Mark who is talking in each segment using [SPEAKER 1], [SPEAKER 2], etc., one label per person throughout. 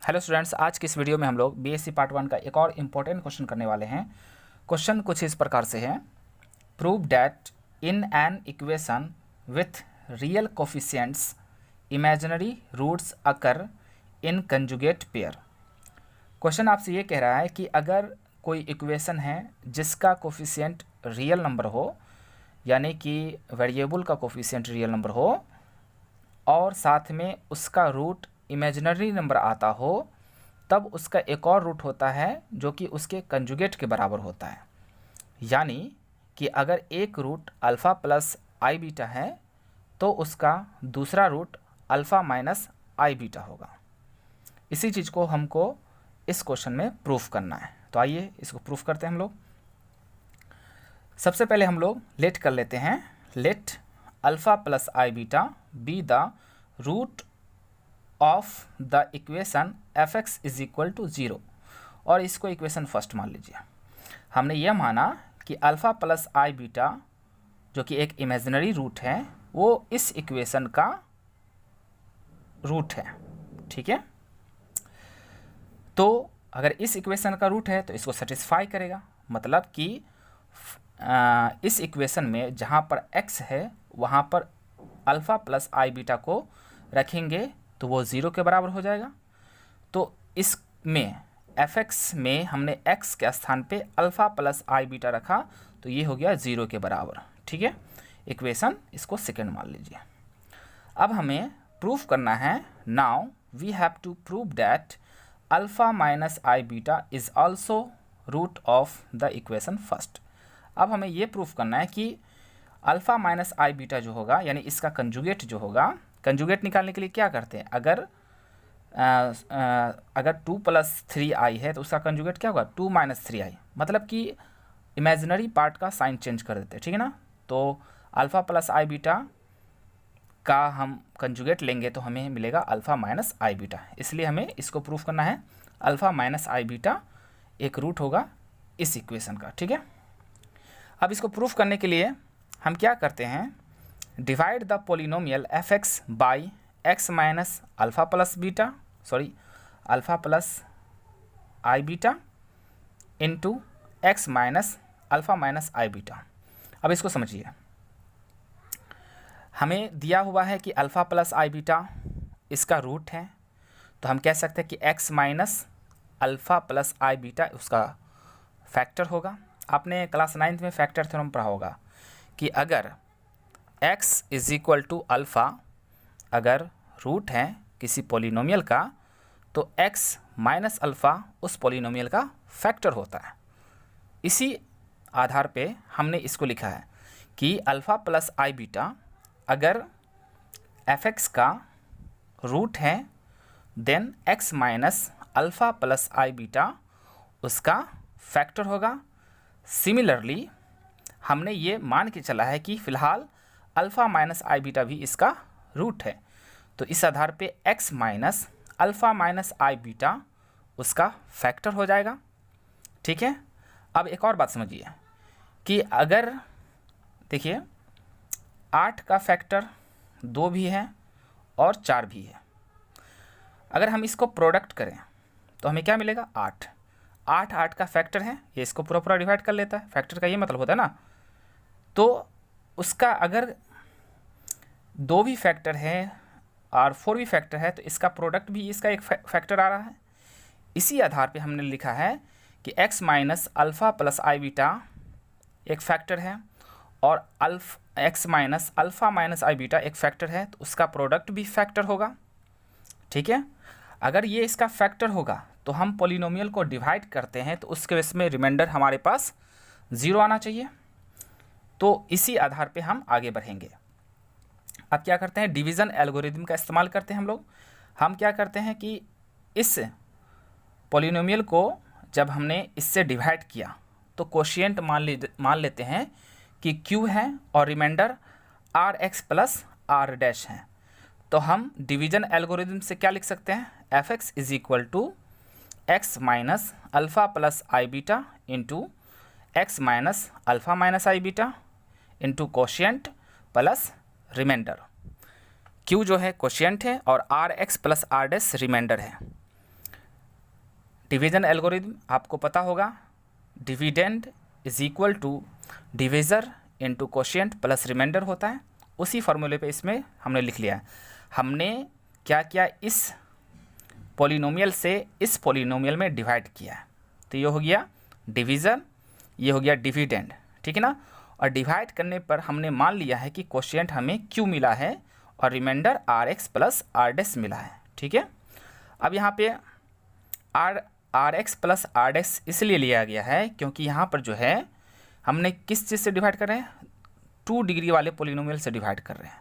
[SPEAKER 1] Hello students, आज की इस वीडियो में हम लोग बीएससी पार्ट 1 का एक और इम्पोर्टेंट क्वेश्चन करने वाले हैं। क्वेश्चन कुछ इस प्रकार से है। Prove that in an equation with real coefficients imaginary roots occur in conjugate pair. Question आपसे ये कह रहा है कि अगर कोई इक्वेशन है जिसका कोफिशिएंट रियल नंबर हो, यानी कि वेरिएबल का कोफिशिएंट रियल नंबर हो और साथ में उसका रूट इमेजिनरी नंबर आता हो, तब उसका एक और रूट होता है जो कि उसके कंजुगेट के बराबर होता है। यानी कि अगर एक root alpha plus i beta है तो उसका दूसरा root alpha minus i beta होगा। इसी चीज़ को हमको इस क्वेश्चन में प्रूफ करना है। तो आइए इसको प्रूफ करते हैं हम लोग। सबसे पहले हम लोग लेट कर लेते हैं। Let alpha plus i beta be the root of the equation f x is equal to 0, और इसको इक्वेशन फर्स्ट मान लीजिए। हमने यह माना कि अल्फ़ा प्लस आई बीटा जो कि एक इमेजिनरी रूट है वो इस इक्वेशन का रूट है। ठीक है, तो अगर इस इक्वेशन का रूट है तो इसको सेटिस्फाई करेगा। मतलब कि इस इक्वेशन में जहाँ पर x है वहाँ पर अल्फ़ा प्लस आई बीटा को रखेंगे तो वो 0 के बराबर हो जाएगा। तो इसमें fx में हमने x के स्थान पे अल्फ़ा प्लस आई बीटा रखा तो ये हो गया 0 के बराबर। ठीक है, इक्वेशन इसको सेकेंड मान लीजिए। अब हमें प्रूफ करना है। Now we have to prove that alpha minus i beta is also root of the equation first. अब हमें ये प्रूफ करना है कि अल्फ़ा माइनस आई बीटा जो होगा, यानी इसका कंजुगेट जो होगा, कंजुगेट निकालने के लिए क्या करते हैं, अगर 2 प्लस 3i है तो उसका कंजुगेट क्या होगा 2 माइनस 3i। मतलब कि इमेजिनरी पार्ट का साइन चेंज कर देते हैं। ठीक है ना। तो अल्फ़ा प्लस आई बीटा का हम कंजुगेट लेंगे तो हमें मिलेगा अल्फ़ा माइनस आई बीटा। इसलिए हमें इसको प्रूफ करना है अल्फ़ा माइनस आई बीटा एक रूट होगा इस इक्वेशन का। ठीक है, अब इसको प्रूफ करने के लिए हम क्या करते हैं, divide the polynomial F x by x minus alpha plus beta alpha plus i beta into x minus alpha minus i beta. अब इसको समझिए, हमें दिया हुआ है कि अल्फ़ा प्लस आई बीटा इसका रूट है, तो हम कह सकते हैं कि x minus alpha plus i beta उसका फैक्टर होगा। आपने क्लास 9th में फैक्टर थ्योरम पढ़ा होगा कि अगर x is equal to alpha, अगर रूट है किसी पोलिनोमियल का तो x माइनस अल्फ़ा उस पोलिनोमियल का फैक्टर होता है। इसी आधार पे हमने इसको लिखा है कि अल्फ़ा प्लस आई बीटा अगर f(x) का रूट है then x minus alpha plus i beta उसका फैक्टर होगा। सिमिलरली हमने ये मान के चला है कि फ़िलहाल अल्फ़ा माइनस आई बीटा भी इसका रूट है, तो इस आधार पे x minus alpha minus i beta उसका फैक्टर हो जाएगा। ठीक है, अब एक और बात समझिए कि अगर देखिए 8 का फैक्टर 2 भी है और 4 भी है, अगर हम इसको प्रोडक्ट करें तो हमें क्या मिलेगा 8। 8 का फैक्टर है, ये इसको पूरा पूरा डिवाइड कर लेता है, फैक्टर का ये मतलब होता है ना। तो उसका अगर 2 भी फैक्टर है और 4 भी फैक्टर है तो इसका प्रोडक्ट भी इसका एक फैक्टर आ रहा है। इसी आधार पे हमने लिखा है कि x minus alpha plus i beta एक फैक्टर है और x minus alpha minus i beta एक फैक्टर है, तो उसका प्रोडक्ट भी फैक्टर होगा। ठीक है, अगर ये इसका फैक्टर होगा तो हम पोलिनोमियल को डिवाइड करते हैं तो उसके केस में रिमाइंडर हमारे पास 0 आना चाहिए। तो इसी आधार पे हम आगे बढ़ेंगे। अब क्या करते हैं, डिवीज़न एल्गोरिदम का इस्तेमाल करते हैं हम लोग। हम क्या करते हैं कि इस पोलिनोमियल को जब हमने इससे डिवाइड किया तो कोशिएंट मान लेते हैं कि q है और remainder r x plus r dash है। तो हम डिवीज़न एल्गोरिदम से क्या लिख सकते हैं, f x is equal to x minus alpha plus i beta into x minus alpha minus i beta into quotient plus remainder. q जो है कोशिएंट है और r x plus r dash remainder है। डिवीज़न एल्गोरिथम आपको पता होगा, dividend is equal to divisor into quotient plus remainder होता है। उसी फार्मूले पे इसमें हमने लिख लिया है। हमने क्या किया, इस पॉलिनोमियल से इस पॉलिनोमियल में डिवाइड किया है, तो ये हो गया डिवीज़र, ये हो गया डिविडेंड, ठीक है ना। और डिवाइड करने पर हमने मान लिया है कि कोशिएंट हमें क्यू मिला है और remainder r x plus r dash मिला है, ठीक है। अब यहाँ पे r x plus r dash इसलिए लिया गया है क्योंकि यहाँ पर जो है हमने किस चीज़ से डिवाइड कर रहे हैं, 2 डिग्री वाले पॉलिनोमियल से डिवाइड कर रहे हैं।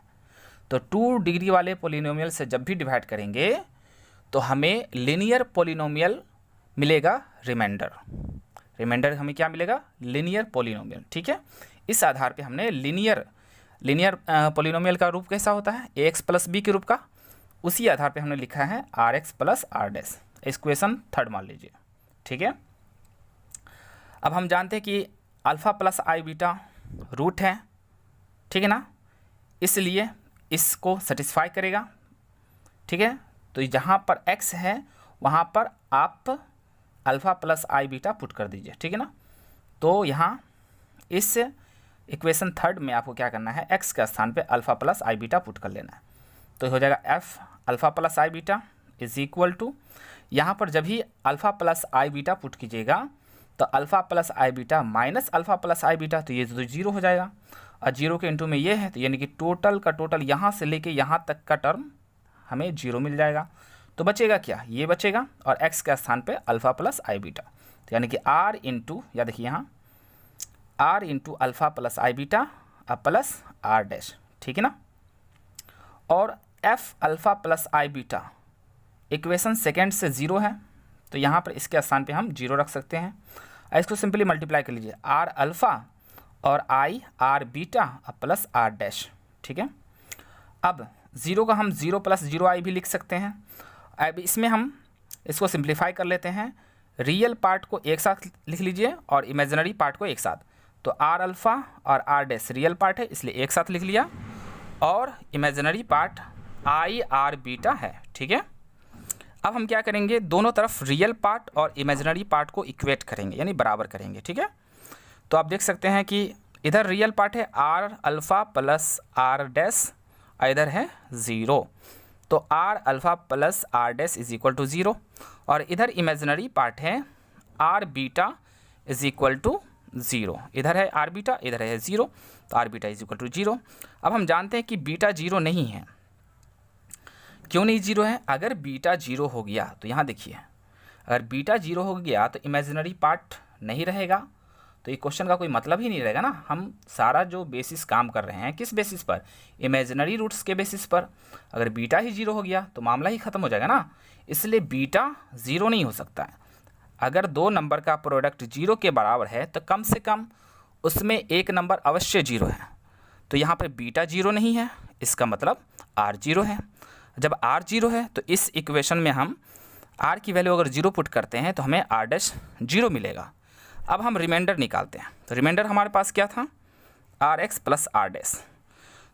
[SPEAKER 1] तो 2 डिग्री वाले पॉलिनोमियल से जब भी डिवाइड करेंगे तो हमें लिनियर पॉलिनोमियल मिलेगा रिमाइंडर। रिमाइंडर हमें क्या मिलेगा, लिनियर पॉलिनोमियल, ठीक है। इस आधार पे हमने लिनियर पॉलिनोमियल का रूप कैसा होता है, ए एक्स प्लस बी के रूप का, उसी आधार पे हमने लिखा है r x plus r dash. Equation 3 मान लीजिए, ठीक है। अब हम जानते हैं कि alpha plus i beta root है, ठीक है ना, इसलिए इसको सेटिस्फाई करेगा, ठीक है। तो जहाँ पर x है वहाँ पर आप alpha plus i beta put कर दीजिए, ठीक है ना। तो यहाँ इस इक्वेशन 3 में आपको क्या करना है, x के स्थान पे alpha plus i beta put कर लेना है। तो हो जाएगा f alpha plus i beta is equal to, यहाँ पर जब ही alpha plus i beta put कीजिएगा तो alpha plus i beta minus alpha plus i beta, तो ये तो 0 हो जाएगा, और 0 के इंटू में ये है, तो यानी कि टोटल का टोटल यहाँ से लेके यहाँ तक का टर्म हमें 0 मिल जाएगा। तो बचेगा क्या, ये बचेगा, और x के स्थान पे अल्फ़ा प्लस आई बीटा, तो यानी कि r इंटू, या देखिए यहाँ r into alpha plus i beta plus r dash, ठीक है ना। और f alpha plus i beta equation second से 0 है, तो यहाँ पर इसके स्थान पे हम 0 रख सकते हैं। इसको सिंपली मल्टीप्लाई कर लीजिए, r अल्फ़ा और i r beta plus r dash, ठीक है। अब 0 का हम 0 प्लस 0i भी लिख सकते हैं। अब इसमें हम इसको सिंप्लीफाई कर लेते हैं, रियल पार्ट को एक साथ लिख लीजिए और इमेजिनरी पार्ट को एक साथ। तो r अल्फ़ा और r डैश रियल पार्ट है इसलिए एक साथ लिख लिया, और imaginary part i r beta है, ठीक है। अब हम क्या करेंगे, दोनों तरफ रियल पार्ट और इमेजिनरी पार्ट को इक्वेट करेंगे, यानी बराबर करेंगे, ठीक है। तो आप देख सकते हैं कि इधर रियल पार्ट है r alpha plus r dash, इधर है 0, तो r alpha plus r dash is equal to 0, और इधर इमेजिनरी पार्ट है r beta is equal to 0, इधर है r बीटा, इधर है 0, तो r beta is equal to 0। अब हम जानते हैं कि बीटा 0 नहीं है, क्यों नहीं 0 है, अगर बीटा 0 हो गया तो यहाँ देखिए, अगर बीटा 0 हो गया तो इमेजिनरी पार्ट नहीं रहेगा, तो ये क्वेश्चन का कोई मतलब ही नहीं रहेगा ना। हम सारा जो बेसिस काम कर रहे हैं किस बेसिस पर, इमेजिनरी रूट्स के बेसिस पर। अगर बीटा ही 0 हो गया तो मामला ही ख़त्म हो जाएगा ना, इसलिए बीटा 0 नहीं हो सकता है। अगर 2 नंबर का प्रोडक्ट 0 के बराबर है तो कम से कम उसमें एक नंबर अवश्य 0 है, तो यहाँ पर बीटा 0 नहीं है, इसका मतलब r 0 है। जब r 0 है तो इस इक्वेशन में हम r की वैल्यू अगर 0 पुट करते हैं तो हमें r डैश 0 मिलेगा। अब हम रिमाइंडर निकालते हैं, तो रिमाइंडर हमारे पास क्या था, r x plus r dash,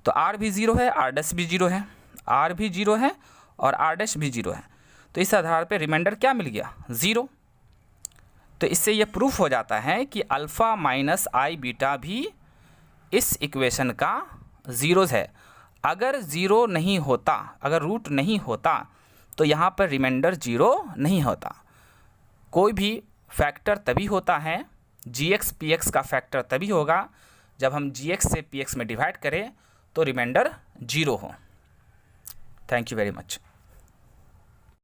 [SPEAKER 1] तो r भी 0 है, r डैश भी 0 है, r भी 0 है और r डैश भी 0 है, तो इस आधार पे रिमाइंडर क्या मिल गया, 0। तो इससे ये प्रूफ हो जाता है कि अल्फ़ा माइनस आई बीटा भी इस इक्वेशन का 0 है। अगर 0 नहीं होता, अगर रूट नहीं होता तो यहाँ पर रिमाइंडर 0 नहीं होता। कोई भी फैक्टर तभी होता है, gx px का फैक्टर तभी होगा जब हम gx से px में डिवाइड करें तो रिमाइंडर 0 हो। Thank you very much.